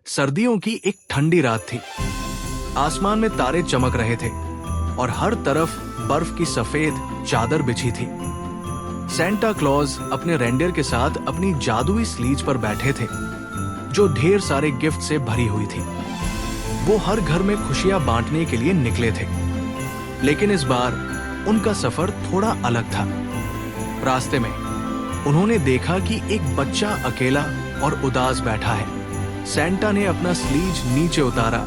सर्दियों की एक ठंडी रात थी। आसमान में तारे चमक रहे थे और हर तरफ बर्फ की सफेद चादर बिछी थी। सेंटा क्लॉज अपने रेंडियर के साथ अपनी जादुई स्लीज पर बैठे थे, जो ढेर सारे गिफ्ट से भरी हुई थी। वो हर घर में खुशियां बांटने के लिए निकले थे, लेकिन इस बार उनका सफर थोड़ा अलग था। रास्ते में उन्होंने देखा कि एक बच्चा अकेला और उदास बैठा है। सेंटा ने अपना स्लीज नीचे उतारा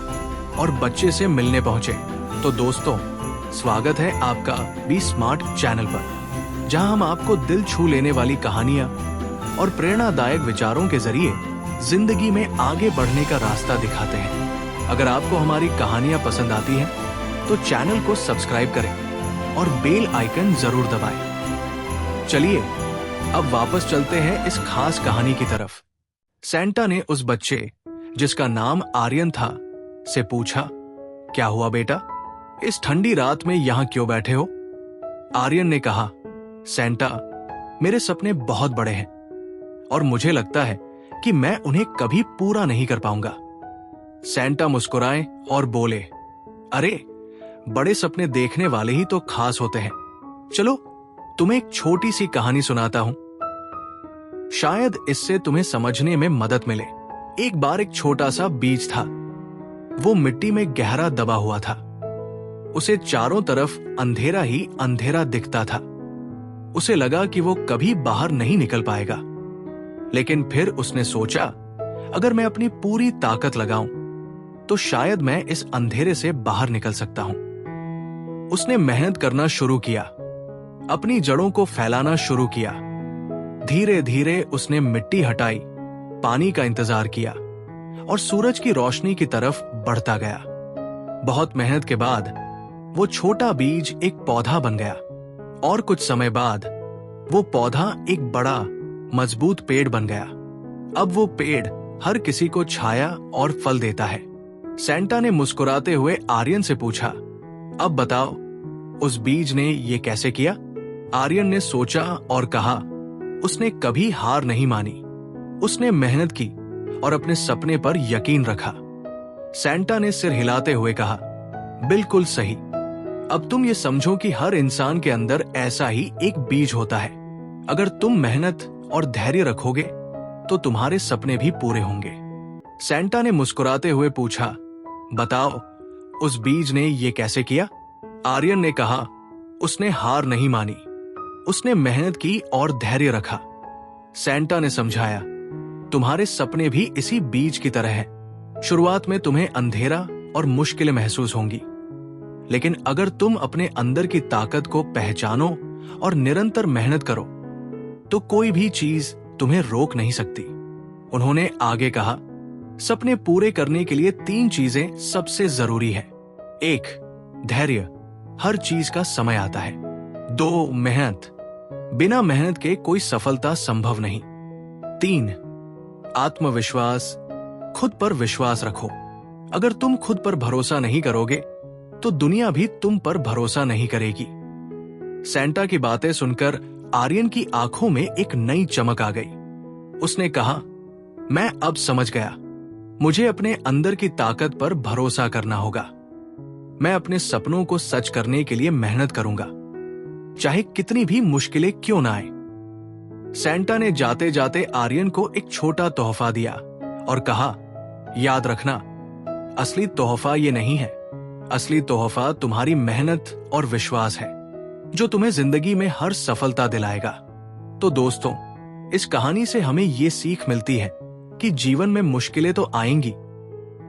और बच्चे से मिलने पहुंचे। तो दोस्तों, स्वागत है आपका बी स्मार्ट चैनल पर, जहां हम आपको दिल छू लेने वाली कहानियां और प्रेरणादायक विचारों के जरिए जिंदगी में आगे बढ़ने का रास्ता दिखाते हैं। अगर आपको हमारी कहानियां पसंद आती हैं, तो चैनल को सब्सक्राइब करें और बेल आइकन जरूर दबाएं। चलिए अब वापस चलते हैं इस खास कहानी की तरफ। सेंटा ने उस बच्चे, जिसका नाम आर्यन था, से पूछा, क्या हुआ बेटा, इस ठंडी रात में यहां क्यों बैठे हो? आर्यन ने कहा, सेंटा, मेरे सपने बहुत बड़े हैं और मुझे लगता है कि मैं उन्हें कभी पूरा नहीं कर पाऊंगा। सेंटा मुस्कुराए और बोले, अरे, बड़े सपने देखने वाले ही तो खास होते हैं। चलो तुम्हें एक छोटी सी कहानी सुनाता हूं, शायद इससे तुम्हें समझने में मदद मिले। एक बार एक छोटा सा बीज था। वो मिट्टी में गहरा दबा हुआ था। उसे चारों तरफ अंधेरा ही अंधेरा दिखता था। उसे लगा कि वो कभी बाहर नहीं निकल पाएगा। लेकिन फिर उसने सोचा, अगर मैं अपनी पूरी ताकत लगाऊं, तो शायद मैं इस अंधेरे से बाहर निकल सकता हूं। उसने मेहनत करना शुरू किया, अपनी जड़ों को फैलाना शुरू किया। धीरे धीरे उसने मिट्टी हटाई, पानी का इंतजार किया और सूरज की रोशनी की तरफ बढ़ता गया। बहुत मेहनत के बाद वो छोटा बीज एक पौधा बन गया और कुछ समय बाद वो पौधा एक बड़ा मजबूत पेड़ बन गया। अब वो पेड़ हर किसी को छाया और फल देता है। सेंटा ने मुस्कुराते हुए आर्यन से पूछा, अब बताओ, उस बीज ने ये कैसे किया? आर्यन ने सोचा और कहा, उसने कभी हार नहीं मानी। उसने मेहनत की और अपने सपने पर यकीन रखा। सेंटा ने सिर हिलाते हुए कहा, बिल्कुल सही। अब तुम ये समझो कि हर इंसान के अंदर ऐसा ही एक बीज होता है। अगर तुम मेहनत और धैर्य रखोगे, तो तुम्हारे सपने भी पूरे होंगे। सेंटा ने मुस्कुराते हुए पूछा, बताओ, उस बीज ने ये कैसे किया? आर्यन ने कहा, उसने हार नहीं मानी। उसने मेहनत की और धैर्य रखा। सेंटा ने समझाया, तुम्हारे सपने भी इसी बीज की तरह हैं। शुरुआत में तुम्हें अंधेरा और मुश्किलें महसूस होंगी, लेकिन अगर तुम अपने अंदर की ताकत को पहचानो और निरंतर मेहनत करो, तो कोई भी चीज तुम्हें रोक नहीं सकती। उन्होंने आगे कहा, सपने पूरे करने के लिए 3 चीजें सबसे जरूरी है। 1, धैर्य, हर चीज का समय आता है। 2, मेहनत, बिना मेहनत के कोई सफलता संभव नहीं। 3, आत्मविश्वास, खुद पर विश्वास रखो। अगर तुम खुद पर भरोसा नहीं करोगे, तो दुनिया भी तुम पर भरोसा नहीं करेगी। सेंटा की बातें सुनकर आर्यन की आंखों में एक नई चमक आ गई। उसने कहा, मैं अब समझ गया, मुझे अपने अंदर की ताकत पर भरोसा करना होगा। मैं अपने सपनों को सच करने के लिए मेहनत करूंगा, चाहे कितनी भी मुश्किलें क्यों ना आए। सेंटा ने जाते जाते आर्यन को एक छोटा तोहफा दिया और कहा, याद रखना, असली तोहफा ये नहीं है। असली तोहफा तुम्हारी मेहनत और विश्वास है, जो तुम्हें जिंदगी में हर सफलता दिलाएगा। तो दोस्तों, इस कहानी से हमें ये सीख मिलती है कि जीवन में मुश्किलें तो आएंगी,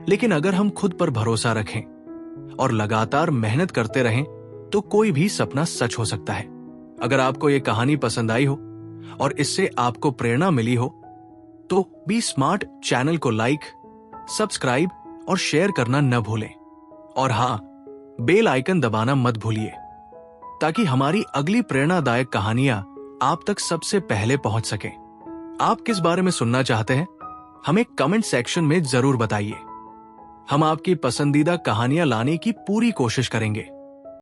लेकिन अगर हम खुद पर भरोसा रखें और लगातार मेहनत करते रहें, तो कोई भी सपना सच हो सकता है। अगर आपको ये कहानी पसंद आई हो और इससे आपको प्रेरणा मिली हो, तो बी स्मार्ट चैनल को लाइक, सब्सक्राइब और शेयर करना न भूलें। और हाँ, बेल आइकन दबाना मत भूलिए, ताकि हमारी अगली प्रेरणादायक कहानियां आप तक सबसे पहले पहुंच सकें। आप किस बारे में सुनना चाहते हैं, हमें कमेंट सेक्शन में जरूर बताइए। हम आपकी पसंदीदा कहानियां लाने की पूरी कोशिश करेंगे।